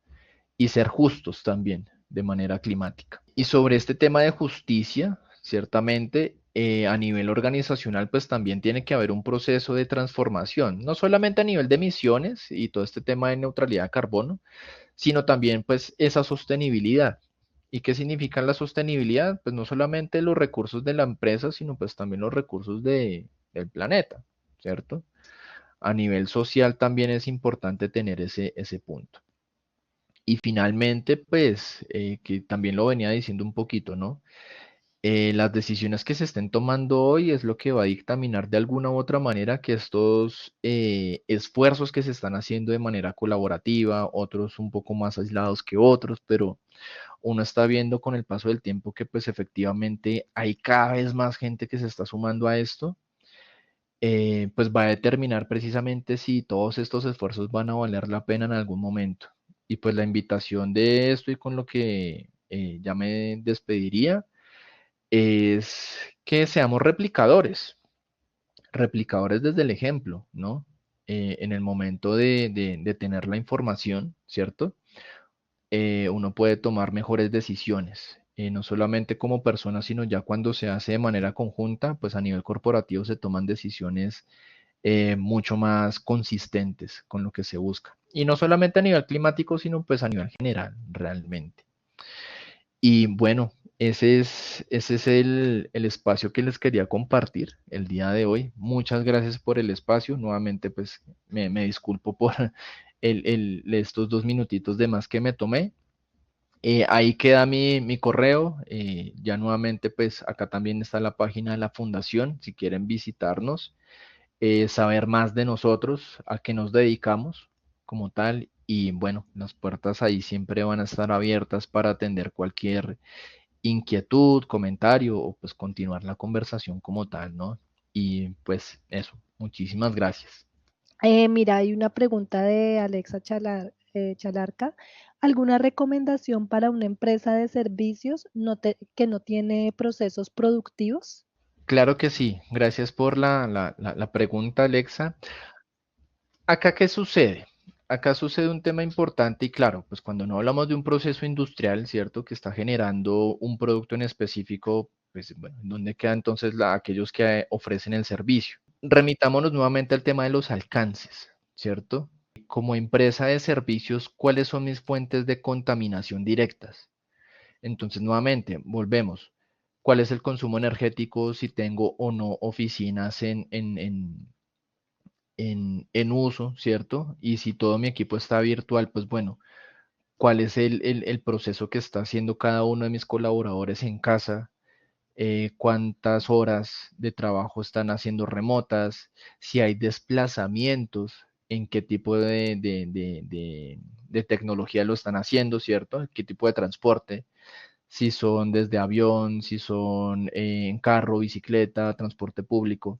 y ser justos también de manera climática. Y sobre este tema de justicia, ciertamente a nivel organizacional, pues también tiene que haber un proceso de transformación, no solamente a nivel de emisiones y todo este tema de neutralidad de carbono, sino también pues esa sostenibilidad. ¿Y qué significa la sostenibilidad? Pues no solamente los recursos de la empresa, sino pues también los recursos del planeta, ¿cierto? A nivel social también es importante tener ese punto. Y finalmente, pues, que también lo venía diciendo un poquito, ¿no? Las decisiones que se estén tomando hoy es lo que va a dictaminar de alguna u otra manera que estos esfuerzos que se están haciendo de manera colaborativa, otros un poco más aislados que otros, pero uno está viendo con el paso del tiempo que pues efectivamente hay cada vez más gente que se está sumando a esto, pues va a determinar precisamente si todos estos esfuerzos van a valer la pena en algún momento. Y pues la invitación de esto y con lo que ya me despediría es que seamos replicadores, replicadores desde el ejemplo, ¿no? En el momento de tener la información, ¿cierto? Uno puede tomar mejores decisiones, no solamente como persona, sino ya cuando se hace de manera conjunta, pues a nivel corporativo se toman decisiones mucho más consistentes con lo que se busca. Y no solamente a nivel climático, sino pues a nivel general, realmente. Y bueno, ese es el espacio que les quería compartir el día de hoy. Muchas gracias por el espacio. Nuevamente, pues me disculpo por estos 2 minutitos de más que me tomé. Ahí queda mi correo. Ya nuevamente, pues acá también está la página de la fundación, si quieren visitarnos, saber más de nosotros, a qué nos dedicamos como tal. Y bueno, las puertas ahí siempre van a estar abiertas para atender cualquier inquietud, comentario o pues continuar la conversación como tal, ¿no? Y pues eso, muchísimas gracias. Mira, hay una pregunta de Alexa Chalarca. ¿Alguna recomendación para una empresa de servicios que no tiene procesos productivos? Claro que sí, gracias por la pregunta, Alexa. Acá, ¿qué sucede? Acá sucede un tema importante y claro, pues cuando no hablamos de un proceso industrial, ¿cierto? Que está generando un producto en específico, pues bueno, ¿dónde queda entonces aquellos que ofrecen el servicio? Remitámonos nuevamente al tema de los alcances, ¿cierto? Como empresa de servicios, ¿cuáles son mis fuentes de contaminación directas? Entonces, nuevamente, volvemos. ¿Cuál es el consumo energético si tengo o no oficinas en uso, ¿cierto? Y si todo mi equipo está virtual, pues bueno, ¿cuál es el proceso que está haciendo cada uno de mis colaboradores en casa? Cuántas horas de trabajo están haciendo remotas, si hay desplazamientos, en qué tipo de tecnología lo están haciendo, ¿cierto? ¿Qué tipo de transporte? Si son desde avión, si son en carro, bicicleta, transporte público,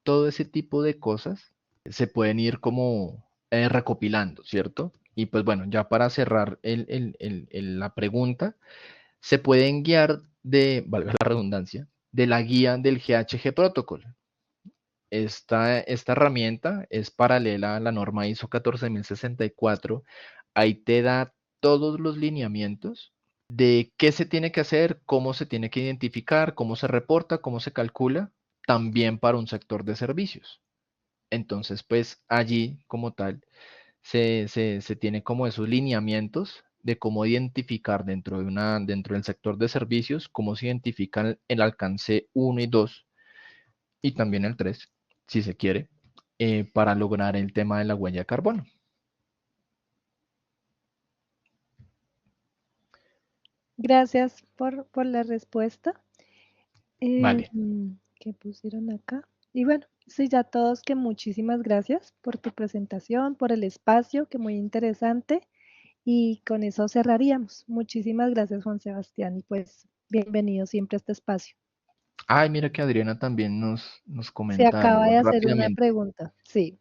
todo ese tipo de cosas se pueden ir como recopilando, ¿cierto? Y pues bueno, ya para cerrar la pregunta, se pueden guiar valga la redundancia, de la guía del GHG Protocol. Esta herramienta es paralela a la norma ISO 14064. Ahí te da todos los lineamientos de qué se tiene que hacer, cómo se tiene que identificar, cómo se reporta, cómo se calcula, también para un sector de servicios. Entonces, pues allí como tal se tiene como esos lineamientos de cómo identificar dentro del sector de servicios, cómo se identifican el alcance uno y 2 y también el 3 si se quiere, para lograr el tema de la huella de carbono. Gracias por la respuesta. Vale. ¿Qué pusieron acá? Y bueno, sí, ya todos que muchísimas gracias por tu presentación, por el espacio, que muy interesante. Y con eso cerraríamos. Muchísimas gracias, Juan Sebastián, y pues bienvenido siempre a este espacio. Ay, mira que Adriana también nos Se comenta acaba algo de hacer una rápidamente. pregunta. Sí.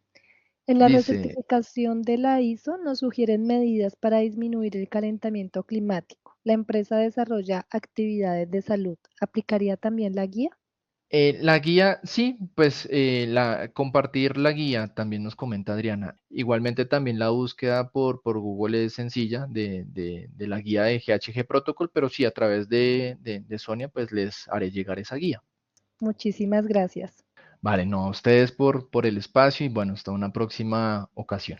En la Dice, recertificación de la ISO nos sugieren medidas para disminuir el calentamiento climático. La empresa desarrolla actividades de salud. ¿Aplicaría también la guía? la guía, sí, pues compartir la guía, también nos comenta Adriana. Igualmente también la búsqueda por Google es sencilla de la guía de GHG Protocol, pero sí a través de Sonia, pues les haré llegar esa guía. Muchísimas gracias. Vale, no, a ustedes por el espacio y bueno, hasta una próxima ocasión.